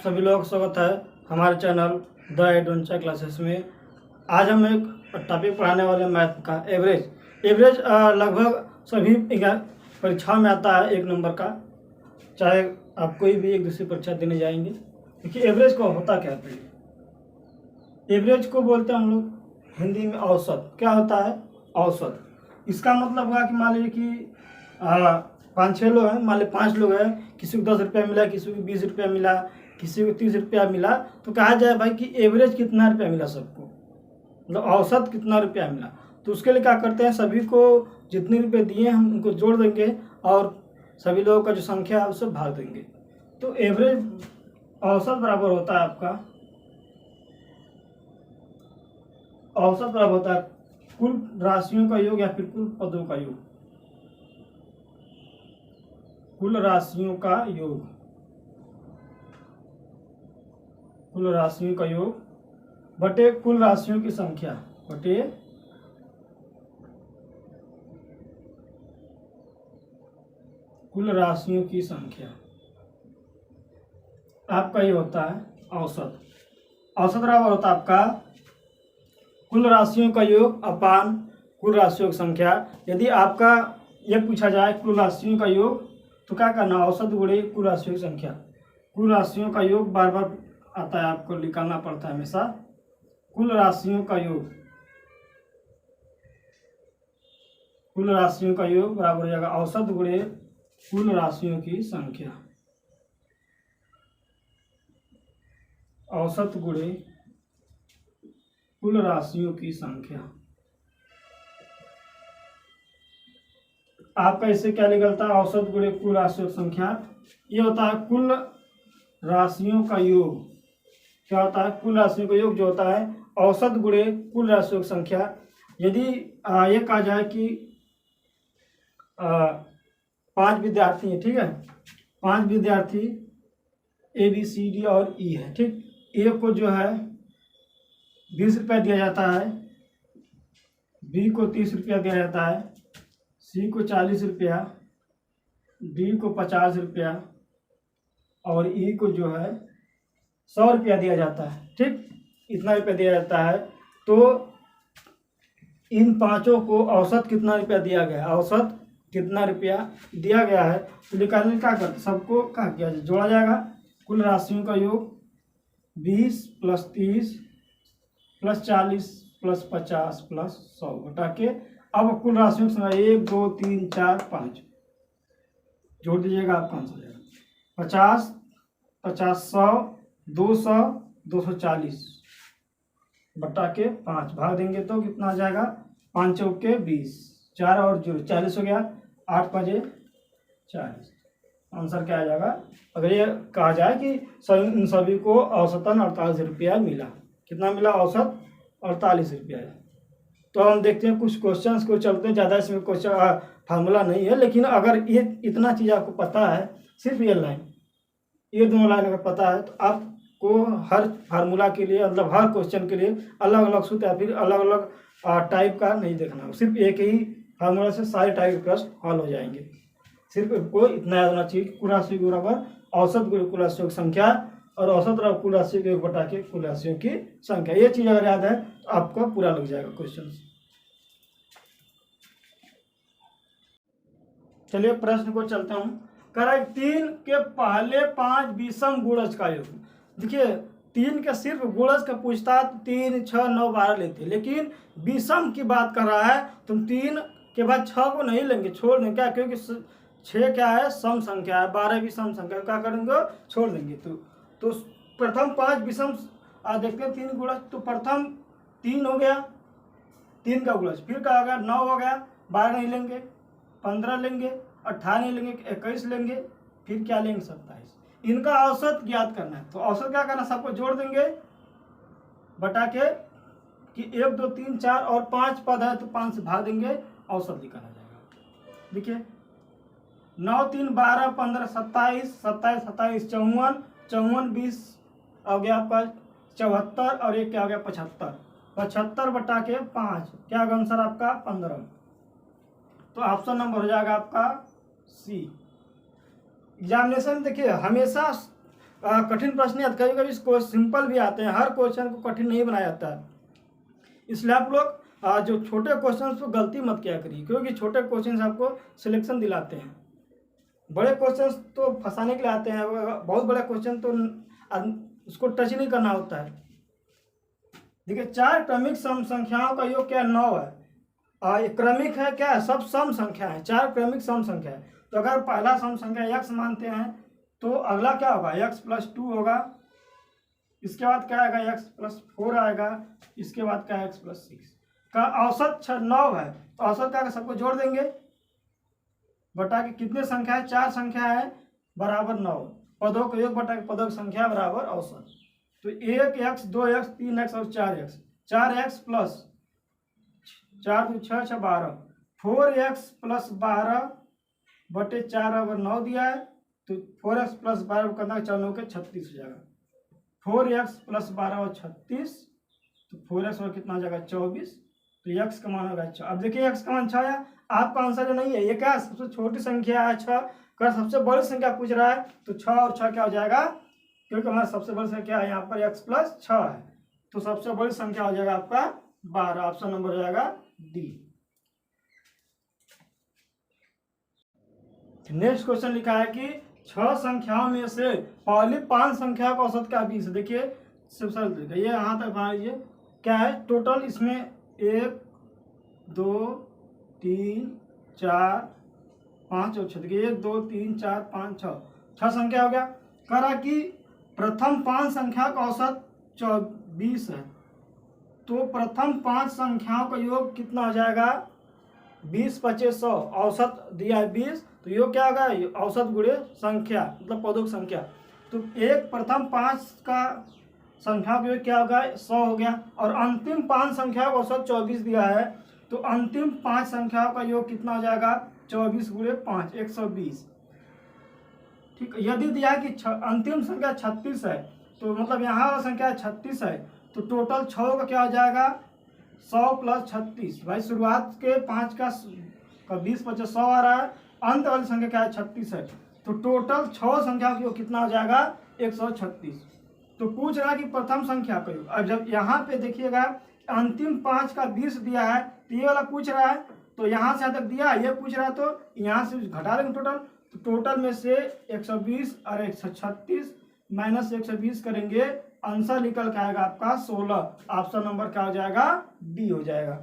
सभी लोगों का स्वागत है हमारे चैनल द एडवेंचर क्लासेस में। आज हम एक टॉपिक पढ़ाने वाले मैथ का एवरेज। लगभग सभी परीक्षाओं में आता है 1 नंबर का, चाहे आप कोई भी एक दूसरी परीक्षा देने जाएंगे। देखिए एवरेज को होता क्या है। एवरेज को बोलते हैं हम लोग हिंदी में औसत। क्या होता है? औसत। इसका मतलब हुआ कि मान लीजिए कि 5-6 लोग हैं, मान लीजिए 5 लोग हैं, किसी को 10 रुपया मिला, किसी को 20 रुपया मिला, किसी को 30 रुपया मिला, तो कहा जाए भाई कि एवरेज कितना रुपया मिला सबको, मतलब औसत कितना रुपया मिला। तो उसके लिए क्या करते हैं, सभी को जितने रुपये दिए हम उनको जोड़ देंगे और सभी लोगों का जो संख्या है उससे भाग देंगे। तो एवरेज औसत बराबर होता है आपका, औसत बराबर होता है कुल राशियों का योग या फिर कुल पदों का योग। कुल राशियों का योग, कुल राशियों का योग बटे कुल राशियों की संख्या बटे कुल राशियों की संख्या। आपका ये होता है औसत। औसत बराबर होता है आपका कुल राशियों का योग अपान कुल राशियों की संख्या। यदि आपका ये पूछा जाए कुल राशियों का योग, तो क्या करना, औसत गुणे कुल राशियों की संख्या। कुल राशियों का योग बार बार आता है, आपको निकालना पड़ता है हमेशा। कुल राशियों का योग, कुल राशियों का योग बराबर हो जाएगा औसत गुणे कुल राशियों की संख्या। औसत गुणे कुल राशियों की संख्या। आपका इससे क्या निकलता है, औसत गुणे कुल राशियों की संख्या। ये होता है कुल राशियों का योग। क्या होता है? कुल राशियों का योग जो होता है औसत गुणे कुल राशियों की संख्या। यदि ये कहा जाए कि 5 विद्यार्थी हैं, ठीक है, 5 विद्यार्थी ए बी सी डी और ई है, ठीक। ए को जो है 20 रुपया दिया जाता है, बी को 30 रुपया दिया जाता है, सी को 40 रुपया, डी को 50 रुपया और ई को जो है 100 रुपया दिया जाता है, ठीक। इतना रुपया दिया जाता है। तो इन पांचों को औसत कितना रुपया दिया गया है, औसत कितना रुपया दिया गया है, तो निकालने क्या करते, सबको क्या किया जाए, जोड़ा जाएगा। कुल राशियों का योग 20 + 30 + 40 + 50 + 100 बटा के अब कुल राशियों की संख्या 1 2 3 4 5 जोड़ दीजिएगा, आपका आंसर जाएगा 50 50 100 200 240 बटा के 5 भाग देंगे तो कितना आ जाएगा, 5 चौके 20, 4 और 0 40 हो गया, 8 × 5 = 40। आंसर क्या आ जाएगा? अगर ये कहा जाए कि इन सभी को औसतन 48 रुपया मिला, कितना मिला, औसत 48 रुपया। तो हम देखते हैं कुछ क्वेश्चंस को, चलते हैं। ज़्यादा इसमें क्वेश्चन फार्मूला नहीं है, लेकिन अगर ये इतना चीज़ आपको पता है, सिर्फ ये लाइन, ये 2 लाइन अगर पता है, तो आपको हर फार्मूला के लिए, मतलब हर क्वेश्चन के लिए अलग अलग सूत्र या फिर अलग अलग टाइप का नहीं देखना, सिर्फ एक ही फार्मूला से सारे टाइप के प्रश्न हल हो जाएंगे। सिर्फ आपको इतना याद होना चाहिए कि कुल राशि के बराबर औसत गुणे कुल राशियों की संख्या और औसत बराबर कुल राशि के बटा के कुल राशियों की संख्या। ये चीज़ अगर याद है तो आपका पूरा लग जाएगा क्वेश्चन। चलिए प्रश्न को चलता हूँ। कह रहा है 3 के पहले 5 विषम गुणज का योग। देखिए 3 के सिर्फ गुणज का पूछता है तो 3 6 9 12 लेते, लेकिन विषम की बात कर रहा है, तुम 3 के बाद 6 को नहीं लेंगे, छोड़ देंगे। क्या? क्योंकि 6 क्या है, सम संख्या है, 12 भी सम संख्या है, क्या करेंगे, छोड़ देंगे। तो प्रथम 5 विषम देखते हैं 3 गुणज। तो प्रथम 3 हो गया, 3 का गुणज, फिर क्या हो गया, 9 हो गया, 12 नहीं लेंगे, 15 लेंगे, 18 नहीं लेंगे, 21 लेंगे, फिर क्या लेंगे, 27। इनका औसत ज्ञात करना है। तो औसत क्या करना, सबको जोड़ देंगे बटा के कि 1 2 3 4 और 5 पद है तो 5 से भाग देंगे, औसत निकाला जाएगा। देखिए 9 3 12 15 27 27 27 54 54 20 हो गया आपका 74 और एक क्या हो गया 75 75 बटा के 5, क्या होगा आंसर आपका 15। तो ऑप्शन नंबर हो जाएगा आपका सी। एग्जामिनेशन देखिए हमेशा कठिन प्रश्न नहीं आते, कभी कभी इसको सिंपल भी आते हैं, हर क्वेश्चन को कठिन नहीं बनाया जाता है। इसलिए आप लोग जो छोटे क्वेश्चन को गलती मत किया करिए, क्योंकि छोटे क्वेश्चन आपको सिलेक्शन दिलाते हैं। बड़े क्वेश्चन तो फंसाने के लिए आते हैं, बहुत बड़े क्वेश्चन तो उसको टच नहीं करना होता है। देखिए 4 क्रमिक सम संख्याओं का योग क्या 9 है। क्रमिक है क्या, सब सम संख्या है, 4 क्रमिक सम संख्या है। तो अगर पहला सम संख्या x मानते हैं तो अगला क्या होगा, x + 2 होगा, इसके बाद क्या आएगा x + 4 आएगा, इसके बाद क्या x + 6 का औसत 9 है। तो औसत क्या सबको जोड़ देंगे, बटा के कितने संख्या है, 4 संख्या है बराबर 9, पदों का योग बटा के पदों की संख्या बराबर औसत। तो 1x 2x 3x और 4x, 4x + 4 2 6 6 12, 4x + 12 बटे 4 बराबर 9 दिया है। तो 4x + 12 करना 4 9 के 36 हो जाएगा। 4x + 12 और 36, तो 4x और कितना हो जाएगा 24। तो x का मान होगा 6। अब देखिए x का मान 6 आया, आपका आंसर जो नहीं है ये क्या सबसे छोटी संख्या है 6, अगर सबसे बड़ी संख्या पूछ रहा है तो 6 और 6 क्या हो जाएगा, क्योंकि हमारा सबसे बड़ी संख्या है यहाँ पर x + 6 है, तो सबसे बड़ी संख्या हो जाएगा आपका 12। ऑप्शन नंबर हो जाएगा डी। नेक्स्ट क्वेश्चन लिखा है कि 6 संख्याओं में से पहली 5 संख्या का औसत क्या 20 है। देखिए सबसे सरल तरीका ये यहाँ तक बना लीजिए, क्या है टोटल इसमें 1 2 3 4 5 और 6, देखिए 1 2 3 4 5 6 संख्या हो गया। करा कि प्रथम 5 संख्या का औसत 24 है, तो प्रथम 5 संख्याओं का योग कितना हो जाएगा 20 25 100, औसत दिया है 20, तो योग क्या होगा औसत गुणे संख्या मतलब पदों की संख्या। तो एक प्रथम 5 का संख्या का योग क्या होगा 100 हो गया, और अंतिम 5 संख्या का औसत 24 दिया है, तो अंतिम 5 संख्याओं का योग कितना हो जाएगा 24 × 5 120। ठीक, यदि दिया है कि अंतिम संख्या 36 है, तो मतलब यहाँ वाला संख्या 36 है, तो टोटल 6 का क्या हो जाएगा 100 + 36। भाई शुरुआत के 5 का 20 25 100 आ रहा है, अंत वाली संख्या क्या है 36 है, तो टोटल 6 संख्या का योग कितना हो जाएगा 136। तो पूछ रहा है कि प्रथम संख्या का योग। अब जब यहाँ पे देखिएगा अंतिम 5 का 20 दिया है, तो ये वाला पूछ रहा है, तो यहाँ से तक दिया ये पूछ रहा है, तो यहाँ से घटा लेंगे टोटल, तो टोटल में से 120 और 136 माइनस 120 करेंगे, आंसर निकल के आएगा आपका 16। ऑप्शन नंबर क्या हो जाएगा डी हो जाएगा।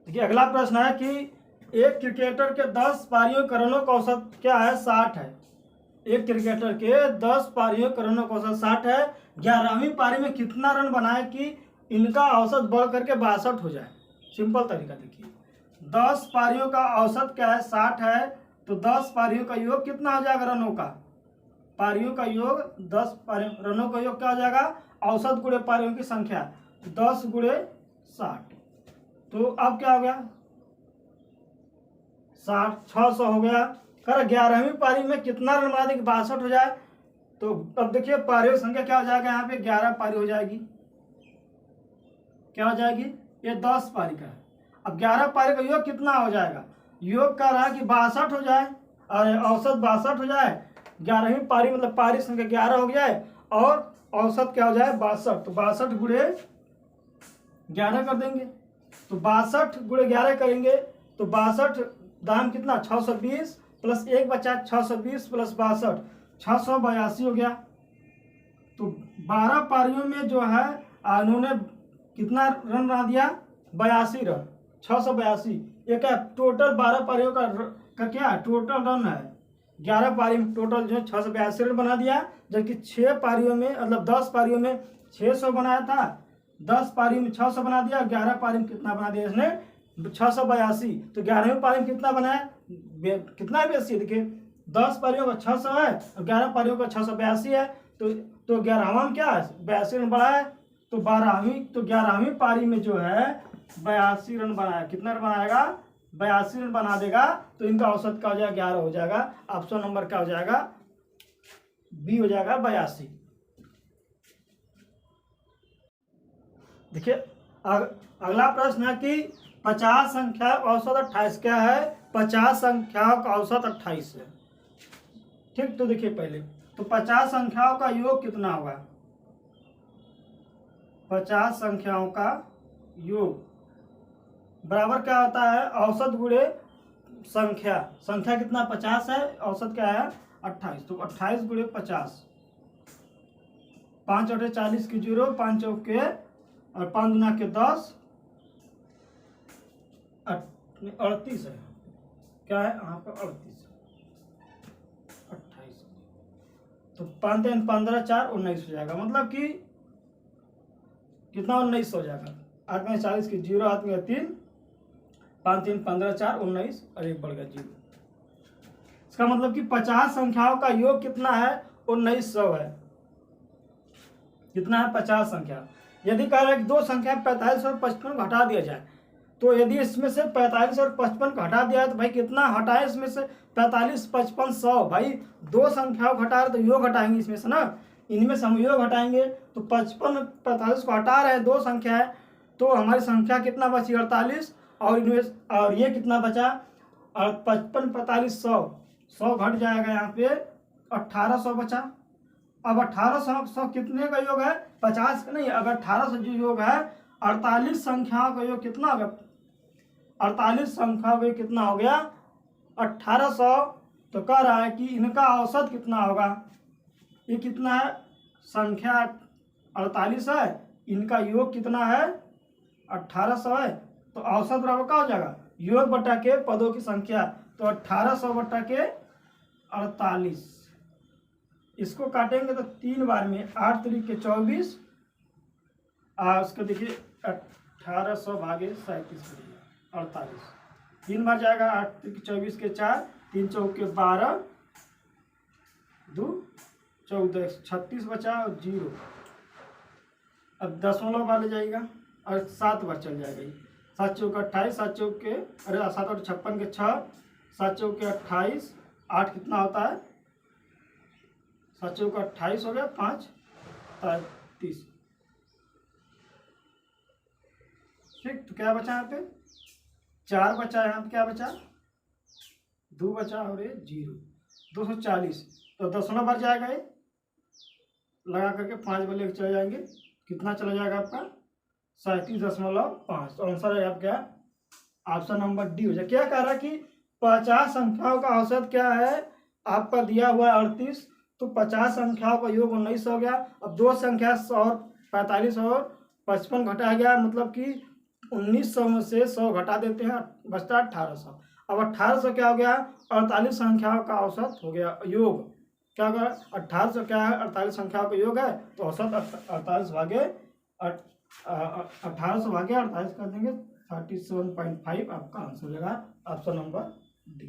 देखिए अगला प्रश्न है कि एक क्रिकेटर के 10 पारियों के रनों का औसत क्या है 60 है। एक क्रिकेटर के 10 पारियों के रनों का औसत 60 है, 11वीं पारी में कितना रन बनाए कि इनका औसत बढ़ करके 62 हो जाए। सिंपल तरीका देखिए, 10 पारियों का औसत क्या है 60 है, तो 10 पारियों का योग कितना हो जाएगा रनों का, पारियों का योग 10 रनों का योग क्या हो जाएगा औसत गुणे पारियों की संख्या 10 × 60। तो अब क्या हो गया 60 600 हो गया। कर 11वीं पारी में कितना रन बना देंगे 62 हो जाए, तो अब देखिए पारियों की संख्या क्या हो जाएगा, यहाँ पे 11 पारी हो जाएगी, क्या हो जाएगी ये 10 पारी का है। अब 11 पारी का योग कितना हो जाएगा, योग कर रहा है कि 62 हो जाए और औसत 62 हो जाए, 11वीं पारी मतलब पारी संख्या 11 हो जाए और औसत क्या हो जाए 62, तो 62 × 11 कर देंगे, तो 62 × 11 करेंगे, तो 62 दाम कितना 620 प्लस 1 बचा 620 प्लस 62 682 हो गया। तो 12 पारियों में जो है उन्होंने कितना रन बना दिया 82 रन 682। ये क्या टोटल 12 पारियों का क्या टोटल रन है, 11 पारी में टोटल जो 682 रन बना दिया, जबकि 6 पारियों में मतलब 10 पारियों में 600 बनाया था, 10 पारी में 600 बना दिया, 11 पारी में कितना बना दिया इसने 682। तो 11वीं पारी में कितना बनाया कितना है बेसी, देखिए 10 पारियों का 600 है और 11 पारियों का 682 है, तो 11वां में क्या है 82 रन बढ़ा है, तो 11वीं पारी में जो है 82 रन बनाया, कितना रन बनाएगा 82 रन बना देगा, तो इनका औसत क्या हो जाएगा 11 हो जाएगा। ऑप्शन नंबर क्या हो जाएगा बी हो जाएगा 82। देखिए अगला प्रश्न है कि 50 संख्या का औसत 28 क्या है, 50 संख्या का औसत 28 है। ठीक, तो देखिए पहले तो 50 संख्याओं का योग कितना होगा? 50 संख्याओं का योग बराबर क्या होता है? औसत गुणे संख्या। संख्या कितना 50 है, औसत क्या है 28, तो 28 गुणे 50, 5 8 40 की 0, 5 चौके और 5 गुना के 10, 38 है, क्या है यहाँ पर 38, 28, तो 5 3 15 4 19 हो जाएगा, मतलब कि कितना 19 हो जाएगा। 8 में 40 की 0, 8 में 3, 5 3 15 4 19 और 1 बढ़ गया 0। इसका मतलब कि 50 संख्याओं का योग कितना है? 1900 है। कितना है? 50 संख्या। यदि कह रहा है कि दो संख्या 45 और 55 घटा दिया जाए, तो यदि इसमें से 45 और 55 घटा दिया है तो भाई कितना हटाए इसमें से? 45 55 100। भाई दो संख्याओं घटा रहे तो योग घटाएंगे इसमें से ना, इनमें से हम योग घटाएंगे, तो 55 45 को हटा रहे हैं, दो संख्या है, तो हमारी संख्या कितना बची? 48, और इनमें और ये कितना बचा? और 55 45 100 घट जाएगा यहाँ पे 1800 बचा। अब 1800 कितने का योग है? 50 का नहीं, अब 1800 जो योग है 48 संख्याओं का योग कितना होगा? 48 संख्याओं का योग कितना हो गया? 1800। तो कह रहा है कि इनका औसत कितना होगा? ये कितना है? संख्या 48 है, इनका योग कितना है? 1800 है, तो औसत बराबर क्या हो जाएगा? योग बटा के पदों की संख्या, तो 1800 बटा के 48। इसको काटेंगे तो 3 बार में 8 3 के 24, और उसको देखिए 1800 भागे 37 48, 3 बार जाएगा, 8 3 के 24 के 4, 3 चौके 12, 2 14, 36 बचा और 0। अब दशमलव वाले जाएगा और 7 बार चल जाएगा। 7 चौके 28, 7 चौके अरे 7 और 56 के 6, 7 चौके 28, 8 कितना होता है? 7 चौके 28 हो गया, 5 33। ठीक, तो क्या बचा यहाँ पे? 4 बचा, यहाँ पे क्या बचा? 2 बचा और ये 0, 240। तो दशमलव बार जाएगा, ये लगा करके 5 वाले चले जाएंगे, कितना चला जाएगा आपका? 37.5। तो आंसर है आप क्या? ऑप्शन नंबर डी हो जाए। क्या कह रहा है कि 50 संख्याओं का औसत क्या है? आपका दिया हुआ है 38, तो 50 संख्याओं का योग 19 हो गया। अब दो संख्या 100 45 और 55 घटाया गया, मतलब कि 1900 में से 100 घटा देते हैं, बचता 1800। अब 1800 क्या हो गया? 48 संख्याओं का औसत हो गया, योग क्या होगा? 1800 क्या है? 48 संख्याओं का योग है, तो औसत 48 भागे 1800 भागे 48 कर देंगे, 37.5 आपका आंसर हो जाएगा, ऑप्शन नंबर डी।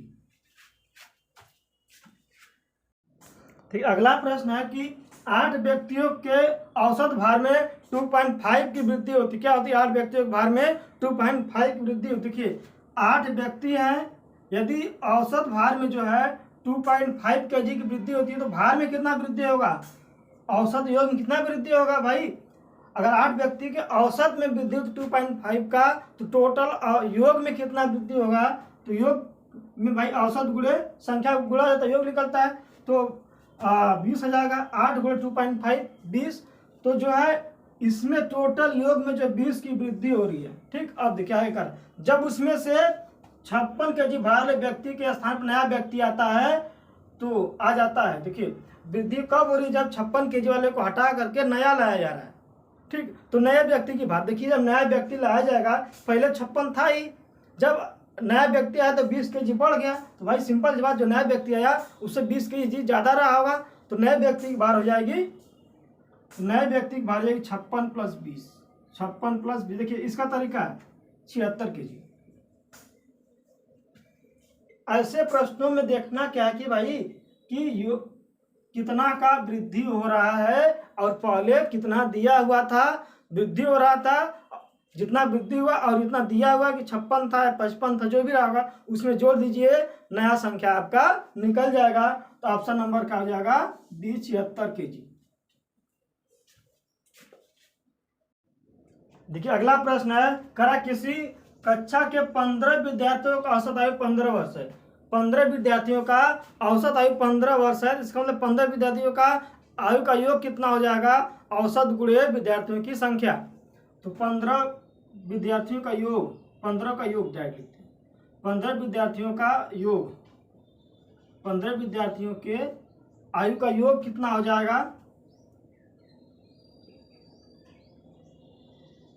ठीक, अगला प्रश्न है कि 8 व्यक्तियों के औसत भार में 2.5 की वृद्धि होती। क्या होती है? 8 व्यक्तियों के भार में 2.5 की वृद्धि होती। देखिए 8 व्यक्ति हैं, यदि औसत भार में जो है 2.5 kg की वृद्धि होती है, तो भार में कितना वृद्धि होगा? औसत योग में कितना वृद्धि होगा भाई? अगर 8 व्यक्ति के औसत में वृद्धि हो 2.5 का, तो टोटल योग में कितना वृद्धि होगा? तो योग में भाई औसत गुणे संख्या गुणा जाता है, योग निकलता है, तो 20 हो जाएगा। 8 गुणे 2.5 20। तो जो है इसमें टोटल योग में जो 20 की वृद्धि हो रही है। ठीक, अब देखिए आगे कर, जब उसमें से 56 kg भार वाले व्यक्ति के स्थान पर नया व्यक्ति आता है, तो आ जाता है। देखिए वृद्धि कब हो रही है? जब 56 kg वाले को हटा करके नया लाया जा रहा है। ठीक, तो नए व्यक्ति की बात देखिए, जब नया व्यक्ति लाया जाएगा, पहले 56 था ही, जब नया व्यक्ति आया तो 20 kg बढ़ गया, तो भाई सिंपल सी बात, जो नया व्यक्ति आया उससे 20 kg ज्यादा रहा होगा, तो नए व्यक्ति की भार हो जाएगी, नए व्यक्ति की भार हो जाएगी 56 + 20, 56 + 20। देखिए इसका तरीका है 76 kg। ऐसे प्रश्नों में देखना क्या है कि भाई कि कितना का वृद्धि हो रहा है, और पहले कितना दिया हुआ था, वृद्धि हो रहा था, जितना वृद्धि हुआ और इतना दिया हुआ कि 56 था 55 था, जो भी रहा उसमें जोड़ दीजिए, नया संख्या आपका निकल जाएगा। तो ऑप्शन नंबर क्या हो जाएगा? D 76 kg। देखिए अगला प्रश्न है, करा किसी कक्षा के 15 विद्यार्थियों का औसत आयु 15 वर्ष है, 15 विद्यार्थियों का औसत आयु 15 वर्ष है, इसका मतलब 15 विद्यार्थियों का आयु का योग कितना हो जाएगा, औसत गुणे विद्यार्थियों की संख्या। तो 15 विद्यार्थियों का योग, 15 का योग डायरेक्ट लिखते हैं, 15 विद्यार्थियों का योग, 15 विद्यार्थियों के आयु का योग कितना हो जाएगा,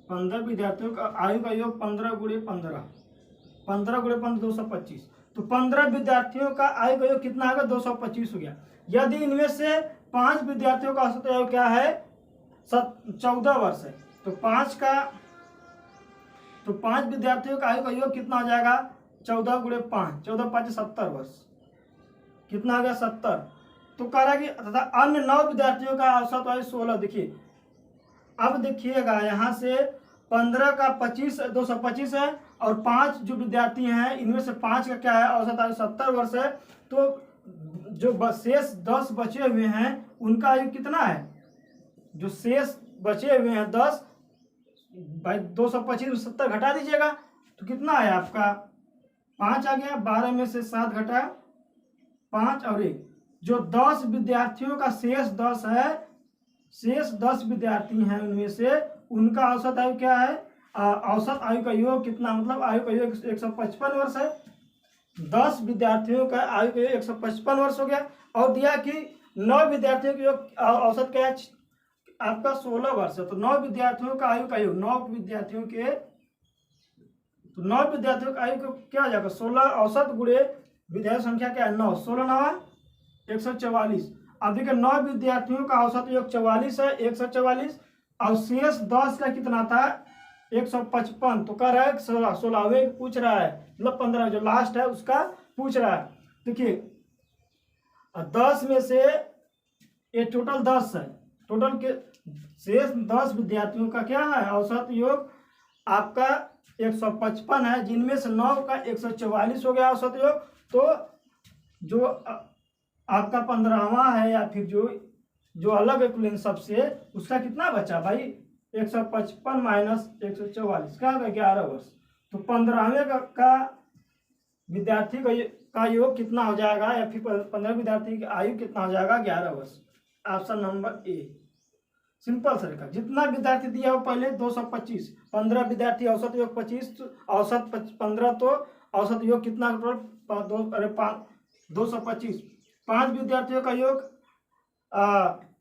15 विद्यार्थियों का आयु का योग 15 गुणे 15, 15 गुणे 15 225। तो 15 विद्यार्थियों का आयु का योग कितना होगा, 225 हो गया। यदि इनमें से 5 विद्यार्थियों का औसत आयु क्या है, 14 वर्ष है, तो 5 विद्यार्थियों का आयु का योग कितना हो जाएगा, 14 गुणे 5, 14 5 70 वर्ष, कितना हो गया 70। तो कह रहा है कि तथा अन्य 9 विद्यार्थियों का औसत आयु 16। देखिए अब देखिएगा यहाँ से 15 का 25 225 है, और 5 जो विद्यार्थी हैं इनमें से 5 का क्या है, औसत आयु 70 वर्ष है। तो जो शेष 10 बचे हुए हैं उनका आयु कितना है, जो शेष बचे हुए हैं 10 भाई 225 में 70 घटा दीजिएगा, तो कितना है आपका 5 आ गया, 12 में से 7 घटा 5 और 1, जो 10 विद्यार्थियों का शेष 10 है, शेष 10 विद्यार्थी हैं उनमें से उनका औसत आयु क्या है, औसत आयु का योग कितना, मतलब आयु का योग 155 वर्ष है। 10 विद्यार्थियों का आयु का योग 155 वर्ष हो गया, और दिया कि 9 विद्यार्थियों का योग औसत क्या है आपका 16 वर्ष है। तो 9 विद्यार्थियों का आयु का योग, 9 विद्यार्थियों का आयु का क्या हो जाएगा 16, औसत गुणे विद्यार्थी संख्या क्या है 9, 16 9 144। अब देखिए 9 विद्यार्थियों का औसत योग 44 है, 144, और शेष 10 का कितना था 155। तो कह रहा है 16वें पूछ रहा है, मतलब 15 जो लास्ट है उसका पूछ रहा है। देखिए 10 में से ये टोटल 10 है, टोटल के शेष 10 विद्यार्थियों का क्या है औसत योग आपका 155 है, जिनमें से 9 का 144 हो गया औसत योग। तो जो आपका 15वां है या फिर जो अलग इक्विवेलेंट सबसे उसका कितना बचा भाई 155 माइनस 144 क्या होगा 11 वर्ष। तो 15वें का विद्यार्थी का योग कितना हो जाएगा, या फिर 15 विद्यार्थी की आयु कितना हो जाएगा 11 वर्ष। Option number a simple sir का। जितना विद्यार्थी दिया हो पहले 225, 15 विद्यार्थी औसत योग 25, औसत 15, तो औसत योग कितना 225। 5 विद्यार्थियों का योग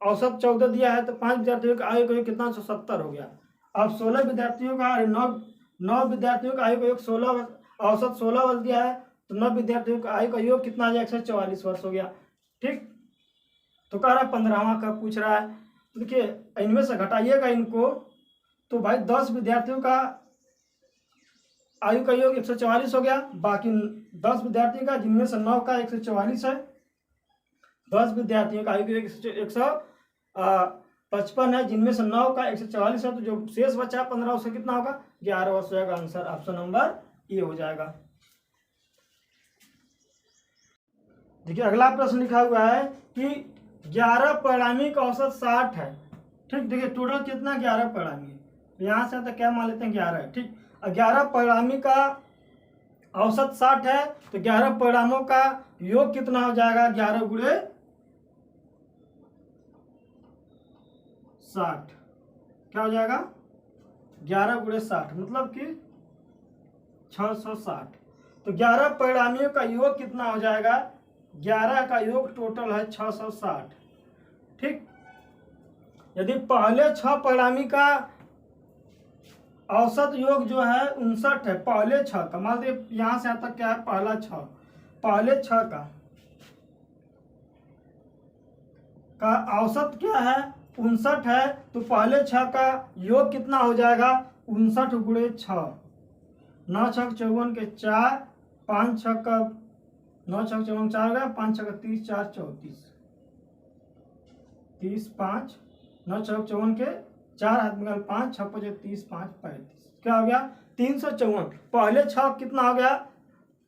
औसत 14 दिया है, तो 5 विद्यार्थियों का आयु का योग कितना 170 हो गया। अब 16 विद्यार्थियों का 9 विद्यार्थियों का आयु का योग 16 औसत 16 वर्ष दिया है, तो 9 विद्यार्थियों का आयु का योग कितना आ जाएगा 144 वर्ष हो गया। ठीक, तो कह रहा है 15वां का पूछ रहा है। देखिए इनमें से घटाइएगा इनको, तो भाई 10 विद्यार्थियों का आयु का योग 144 हो गया, बाकी 10 विद्यार्थी का जिनमें से 9 का 144 है, 10 विद्यार्थियों का आयु का योग 155 है, जिनमें से 9 का 144 है, तो जो शेष बचा 15 उसका कितना होगा 11 वर्ष हो जाएगा। आंसर ऑप्शन नंबर ए हो जाएगा। देखिए अगला प्रश्न लिखा हुआ है कि 11 परिणामी का औसत 60 है। ठीक, देखिए टोटल कितना 11 परिणामी है, यहाँ से तो क्या मान लेते हैं 11 है। ठीक, 11 परिणामी का औसत 60 है, तो 11 परिणामों का योग कितना हो जाएगा 11 गुणे 60, क्या हो जाएगा 11 गुणे 60 मतलब कि 660। तो 11 परिणामियों का योग कितना हो जाएगा, 11 का योग टोटल है 660। ठीक, यदि पहले 6 परिणामी का औसत योग जो है 59 है, पहले 6 का मान लीजिए यहां से तक क्या है पहला 6, पहले 6 का औसत क्या है 59 है, तो पहले 6 का योग कितना हो जाएगा 59 गुणे 6, 9 6 54 के 4, 5 6 का 9 6 54 4 गया, 5 6 का 30, 4 34, 30 5 9 6 54 के 4 हाथ में 5 6 5 30 5 35, क्या हो गया 354। पहले 6 कितना हो गया,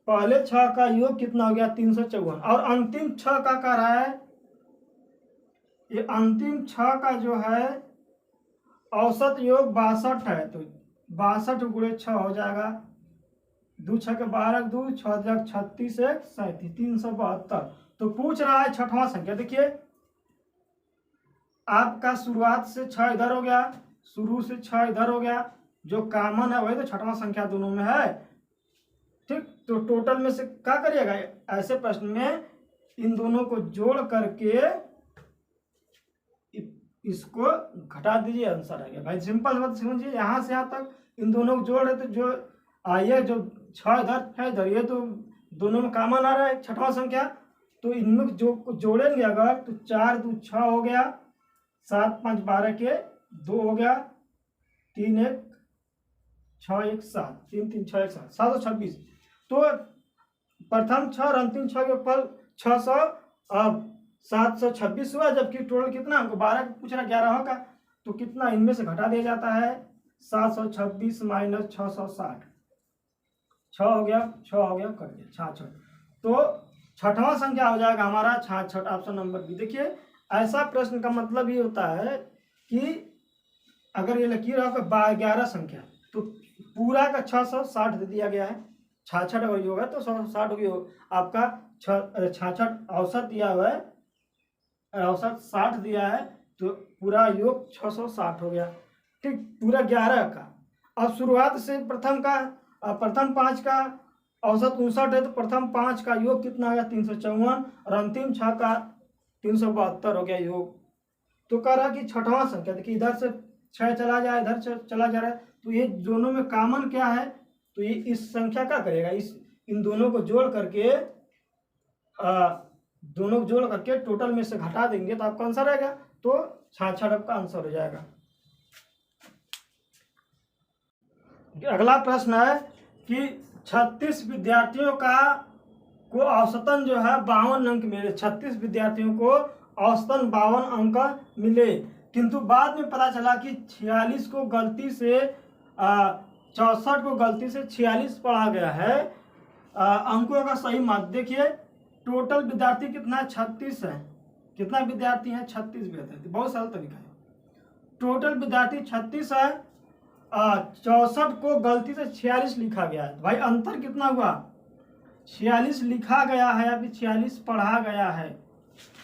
पहले 6 का योग कितना हो गया 354, और अंतिम 6 का कह रहा है, ये अंतिम 6 का जो है औसत योग 62 है, तो 62 गुणे 6 हो जाएगा 2 6 के 12 2 6 36 1 37 372। तो पूछ रहा है छठवां संख्या। देखिए आपका शुरुआत से 6 इधर हो गया, शुरू से 6 इधर हो गया, जो कॉमन है वही तो छठवां संख्या दोनों में है। ठीक, तो टोटल में से क्या करिएगा, ऐसे प्रश्न में इन दोनों को जोड़ करके इसको घटा दीजिए, आंसर आ गया। भाई सिंपल बात समझिए, यहाँ से यहाँ तक इन दोनों को जोड़ रहे तो जो आइए जो 6 इधर 6 इधर, ये तो दोनों में कॉमन आ रहा है छठवां संख्या। तो इनमें जो जोड़ेंगे अगर तो 4 2 6 हो गया, 7 5 12 के 2 हो गया, 3 1 6 1 7, 3 3 6 1 7, 726। तो प्रथम 6 और अंतिम 6 के ऊपर 600, अब 726 हुआ, जबकि टोटल कितना हमको 12 पूछ रहा, 11 होगा तो कितना इनमें से घटा दिया जाता है, 726 माइनस 660, 6 हो गया, 6 हो गया, कट गया 66। तो छठवां संख्या हो जाएगा हमारा 66, ऑप्शन नंबर बी। देखिए ऐसा प्रश्न का मतलब ये होता है कि अगर ये लकीर होगा 11 संख्या तो पूरा का 660 दे दिया गया है, 66 अगर होगा तो 160 होगी, आपका 66 औसत दिया हुआ है, औसत 60 दिया है तो पूरा योग 660 हो गया। ठीक, पूरा 11 का। अब शुरुआत से प्रथम 5 का औसत 59 है तो प्रथम 5 का योग कितना हो गया 354, और अंतिम 6 का 372 हो गया योग। तो कह रहा कि छठवां संख्या, देखिए इधर से 6 चला जाए, इधर से चला जा रहा है, तो ये दोनों में कॉमन क्या है, तो ये इस संख्या का करेगा, इन दोनों को जोड़ करके दोनों को जोड़ करके टोटल में से घटा देंगे तो आपका आंसर आएगा। तो 66 आपका आंसर हो जाएगा। अगला प्रश्न है कि 36 विद्यार्थियों को औसतन जो है 52 अंक मिले, 36 विद्यार्थियों को औसतन 52 अंक मिले, किंतु बाद में पता चला कि 46 को गलती से 64 को गलती से 46 पढ़ा गया है। अंकों का सही मत देखिए, टोटल विद्यार्थी कितना है 36 है, कितना विद्यार्थी है 36 विद्यार्थी, बहुत सरल तरीका है। टोटल विद्यार्थी 36 है, 64 को गलती से 46 लिखा गया है, भाई अंतर कितना हुआ, 46 लिखा गया है अभी 46 पढ़ा गया है।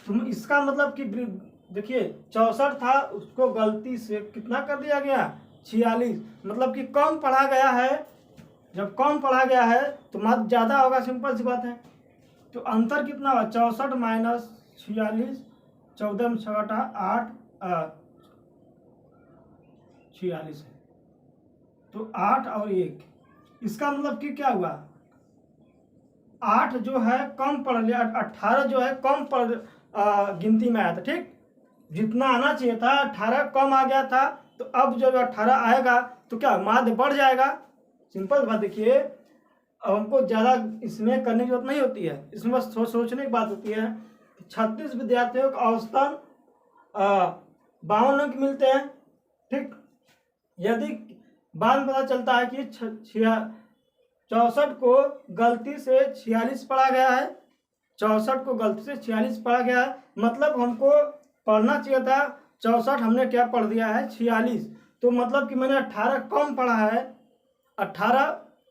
तो इसका मतलब कि देखिए 64 था उसको गलती से कितना कर दिया गया 46, मतलब कि कम पढ़ा गया है। जब कम पढ़ा गया है तो मत ज़्यादा होगा, सिंपल सी बात है। तो अंतर कितना हुआ 64 माइनस 46, 14 में 6 8 46 है, तो 8 और 1, इसका मतलब कि क्या हुआ 8 जो है कम पढ़ लिया, 18 जो है कम पढ़ गिनती में आया था। ठीक, जितना आना चाहिए था 18 कम आ गया था, तो अब जब 18 आएगा तो क्या माध्य बढ़ जाएगा। सिंपल बात देखिए, अब हमको ज़्यादा इसमें करने की जरूरत नहीं होती है, इसमें बस सोचने की बात होती है। 36 विद्यार्थियों को औसतन 52 अंक मिलते हैं। ठीक, यदि बाद में पता चलता है कि 64 को गलती से 46 पढ़ा गया है, 64 को गलती से 46 पढ़ा गया है, मतलब हमको पढ़ना चाहिए था 64, हमने क्या पढ़ दिया है 46, तो मतलब कि मैंने 18 कम पढ़ा है, 18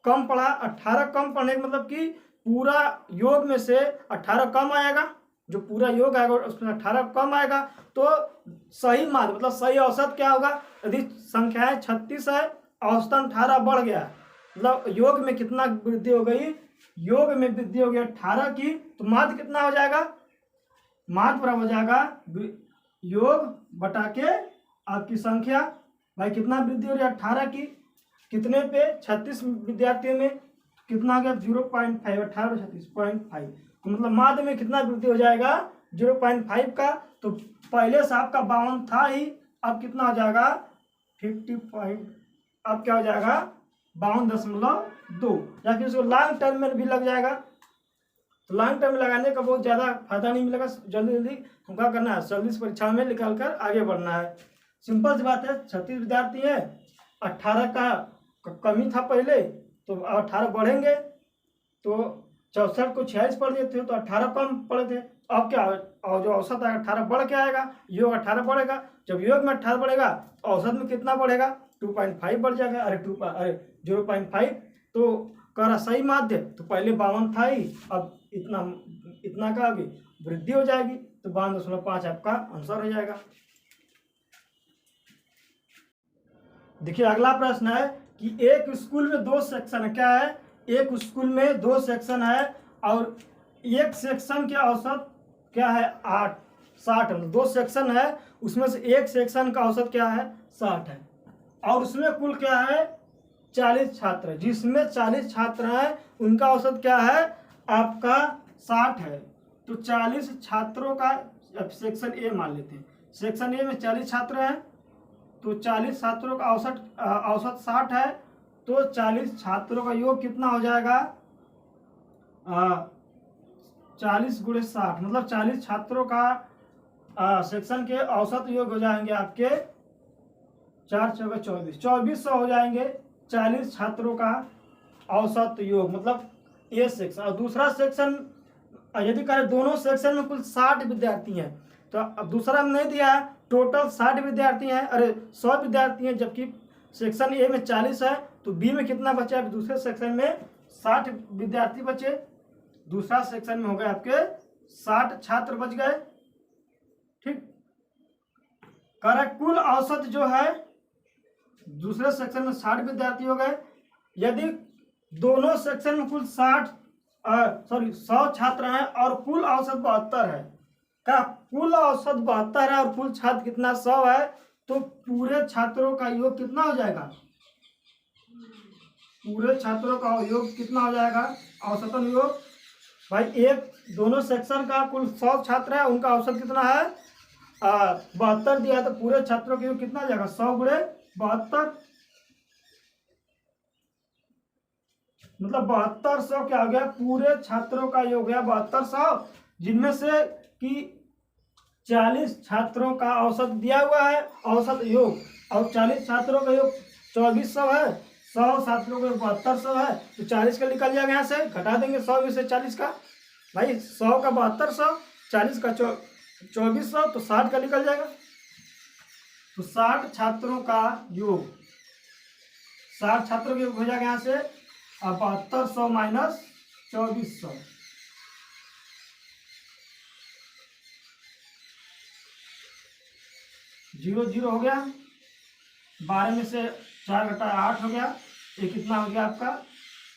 कम पढ़ा, 18 कम पढ़ने का मतलब कि पूरा योग में से 18 कम आएगा, जो पूरा योग आएगा उसमें 18 कम आएगा, तो सही माध्य मतलब सही औसत क्या होगा, यदि संख्याएं 36 है औसतन 18 बढ़ गया, मतलब योग में कितना वृद्धि हो गई, योग में वृद्धि हो गई 18 की, तो माध्य कितना हो जाएगा, माध्य बराबर हो जाएगा योग बटा के आपकी संख्या। भाई कितना वृद्धि हो रही है 18 की, कितने पे 36 विद्यार्थियों में कितना आ गया 0.5, 18 और 36.5, तो मतलब माध्य में कितना वृद्धि हो जाएगा 0.5 का। तो पहले से आपका 52 था ही, अब कितना हो जाएगा 50, अब क्या हो जाएगा 52.2, या फिर उसको लॉन्ग टर्म में भी लग जाएगा। तो लॉन्ग टर्म में लगाने का बहुत ज़्यादा फायदा नहीं मिलेगा, जल्दी जल्दी हम क्या करना है जल्दी से परीक्षा में निकाल कर आगे बढ़ना है। सिंपल सी बात है, 36 विद्यार्थी है, 18 का कमी था पहले, तो 18 बढ़ेंगे, तो 64 को 46 पढ़ दिए थे तो 18 कम पढ़े थे, अब क्या और जो औसत आएगा 18 बढ़ के आएगा, योग 18 बढ़ेगा, जब योग में 18 बढ़ेगा तो औसत में कितना बढ़ेगा 2.5 बढ़ जाएगा, अरे 0.5, तो कह रहा सही माध्य, तो पहले 52 था ही, अब इतना का आगे वृद्धि हो जाएगी, तो 52.5 आपका आंसर हो जाएगा। देखिए अगला प्रश्न है कि एक स्कूल में 2 सेक्शन है। क्या है? एक स्कूल में 2 सेक्शन है और एक सेक्शन के औसत क्या है? 60। 2 सेक्शन है, उसमें से एक सेक्शन का औसत क्या है? 60 है, और उसमें कुल क्या है? 40 छात्र है। जिसमें 40 छात्र हैं उनका औसत क्या है? आपका 60 है। तो 40 छात्रों का, अब सेक्शन ए मान लेते हैं, सेक्शन ए में 40 छात्र हैं, तो 40 छात्रों का औसत 60 है, तो 40 छात्रों का योग कितना हो जाएगा? 40 गुणे 60, मतलब 40 छात्रों का सेक्शन के औसत योग हो जाएंगे आपके 4 चौके 24, 2400 हो जाएंगे 40 छात्रों का औसत योग, मतलब ए सेक्शन। और दूसरा सेक्शन यदि करें दोनों सेक्शन में कुल 60 विद्यार्थी हैं, तो अब दूसरा में नहीं दिया है, टोटल 60 विद्यार्थी हैं, 100 विद्यार्थी हैं, जबकि सेक्शन ए में 40 है, तो बी में कितना बचा? दूसरे सेक्शन में 60 विद्यार्थी बचे, दूसरा सेक्शन में हो गए आपके 60 छात्र बच गए। ठीक, कह कुल औसत जो है दूसरे सेक्शन में 60 विद्यार्थी हो गए। यदि दोनों सेक्शन में कुल 100 छात्र हैं और कुल औसत 72 है, का कुल औसत 72 है और कुल छात्र कितना? 100 है, तो पूरे छात्रों का योग कितना हो जाएगा? पूरे छात्रों का योग कितना हो जाएगा? औसतन योग भाई, एक दोनों सेक्शन का कुल 100 छात्र है, उनका औसत कितना है? 72 दिया, तो पूरे छात्रों का योग कितना हो जाएगा? 100 गुणे 72, मतलब 7200 क्या हो गया? पूरे छात्रों का योग गया 7200, जिनमें से कि 40 छात्रों का औसत दिया हुआ है, औसत योग, और 40 छात्रों का योग 2400 है, 100 छात्रों का 7200 है, तो 40 का निकल जाएगा, यहाँ से घटा देंगे 100 में से 40 का, भाई 100 का 7200, 40 का 2400, तो 60 का निकल जाएगा। तो 60 छात्रों का योग, 60 छात्रों का योग हो जाएगा यहाँ से 7200 माइनस 2400, जीरो जीरो हो गया, 12 में से 4 घटा 8 हो गया, ये कितना हो गया आपका?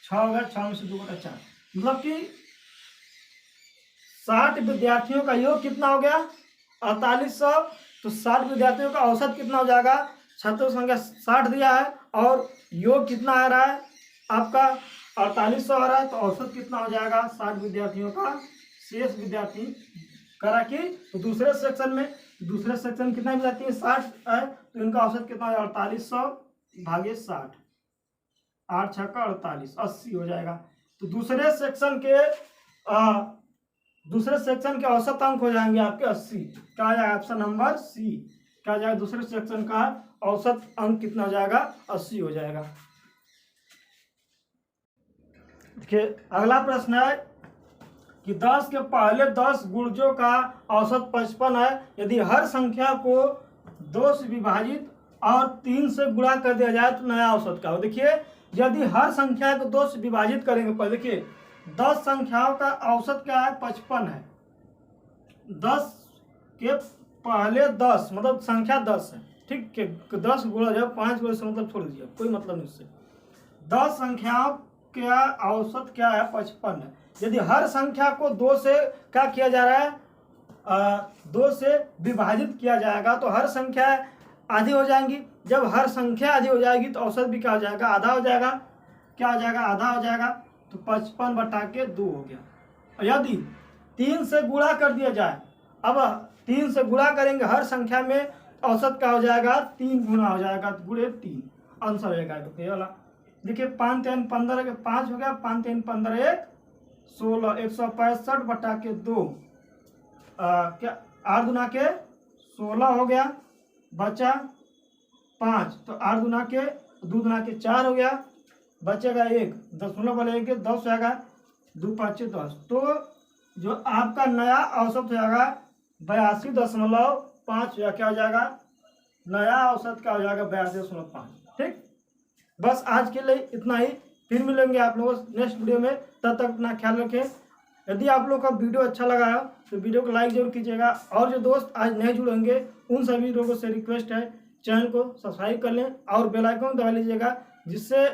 6 हो गया, 6 में से 2 घटा 4, मतलब कि 60 विद्यार्थियों का योग कितना हो गया? 4800। तो 60 विद्यार्थियों का औसत कितना हो जाएगा? छात्रों संख्या 60 दिया है और योग कितना आ रहा है आपका? 4800 आ रहा है, तो औसत कितना हो जाएगा 60 विद्यार्थियों का? शेष विद्यार्थी करा कि तो दूसरे सेक्शन कितना विद्यार्थी है? 60 है, तो इनका औसत कितना है? 4800 भागे 60, 8 छक्का 48, 80 हो जाएगा। तो दूसरे सेक्शन के औसत अंक हो जाएंगे आपके 80। क्या आ जाएगा? Option number C. क्या आ जाएगा? दूसरे सेक्शन का औसत अंक कितना हो जाएगा? 80 हो जाएगा। देखिए अगला प्रश्न है कि 10 के पहले 10 गुणजों का औसत 55 है। यदि हर संख्या को 2 से विभाजित और 3 से गुणा कर दिया जाए तो नया औसत क्या हो? देखिए यदि हर संख्या को 2 से विभाजित करेंगे, पर देखिए 10 संख्याओं का औसत क्या है? 55 है। 10 के पहले 10 मतलब संख्या 10 है, ठीक है, 10 गुणा जाए 5 गुणा से मतलब छोड़ दीजिए, कोई मतलब नहीं उससे। 10 संख्याओं का औसत क्या है? 55 है। यदि हर संख्या को 2 से क्या किया जा रहा है? 2 से विभाजित किया जाएगा, तो हर संख्या आधी हो जाएंगी। जब हर संख्या आधी हो जाएगी तो औसत भी क्या हो जाएगा? आधा हो जाएगा। क्या हो जाएगा? आधा हो जाएगा। तो 55 बटा के 2 हो गया। और यदि 3 से गुणा कर दिया जाए, अब 3 से गुणा करेंगे हर संख्या में, औसत क्या हो जाएगा? 3 गुना हो जाएगा, तो गुणे 3 आंसर हो जाएगा ये वाला। देखिए 5 3 15 के 5 हो गया, 5 3 15 1 16, 165 बटा के 2, क्या 8 गुना के 16 हो गया, बचा 5, तो 8 गुना के 2 गुना के 4 हो गया, बचेगा 1, 10.1 10 हो जाएगा, 2 5 10। तो जो आपका नया औसत हो जाएगा 82.5, या क्या हो जाएगा? नया औसत क्या हो जाएगा? 82.5। ठीक, बस आज के लिए इतना ही। फिर मिलेंगे आप लोगों को नेक्स्ट वीडियो में, तब तक अपना ख्याल रखें। यदि आप लोग का वीडियो अच्छा लगा है तो वीडियो को लाइक जरूर कीजिएगा, और जो दोस्त आज नए जुड़ेंगे उन सभी लोगों से रिक्वेस्ट है चैनल को सब्सक्राइब कर लें और बेल आइकन दबा लीजिएगा, जिससे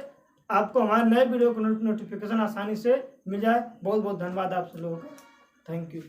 आपको हमारे नए वीडियो को नोटिफिकेशन आसानी से मिल जाए। बहुत बहुत धन्यवाद आप सब लोगों का, थैंक यू।